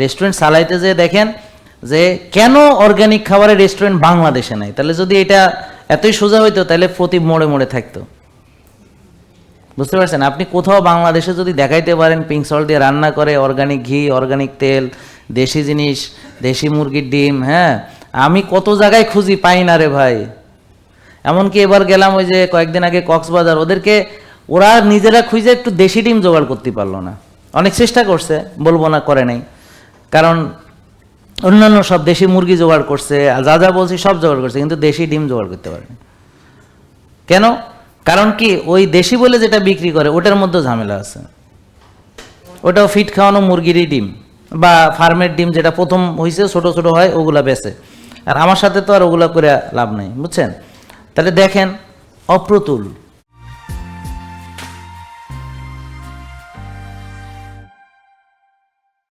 Restaurant চালাইতে যে দেখেন যে কেন অর্গানিক খাবারের রেস্টুরেন্ট বাংলাদেশে নাই, তাহলে যদি এটা এতই সোজা হইতো তাহলে প্রতি মোড়ে মোড়ে থাকতো। বুঝতে পারছেন? আপনি কোথাও বাংলাদেশে যদি দেখাইতে পারেন পিঙ্ক সল্ট দিয়ে রান্না করে, অর্গানিক ঘি, অর্গানিক তেল, দেশি জিনিস, দেশি মুরগির ডিম, হ্যাঁ, আমি কত জায়গায় খুঁজি পাই না রে ভাই। এমনকি এবার গেলাম ওই যে কয়েকদিন আগে কক্সবাজার, ওরা নিজেরা খুঁজে একটু দেশি ডিম জোগাড় করতে পারলো না। অনেক চেষ্টা করছে, বলবো না করে নাই, কারণ অন্যান্য সব দেশি মুরগি জোগাড় করছে, যা যা বলছি সব জোগাড় করছে, কিন্তু দেশি ডিম জোগাড় করতে পারেনি। কেন? কারণ কি, ওই দেশি বলে যেটা বিক্রি করে ওটার মধ্যে ঝামেলা আছে। ওটাও ফিট খাওয়ানো মুরগিরই ডিম বা ফার্মের ডিম, যেটা প্রথম হয়েছে ছোট ছোট হয় ওগুলা বেচে। আর আমার সাথে তো আর ওগুলা করে লাভ নেই, বুঝছেন? তাহলে দেখেন অপ্রতুল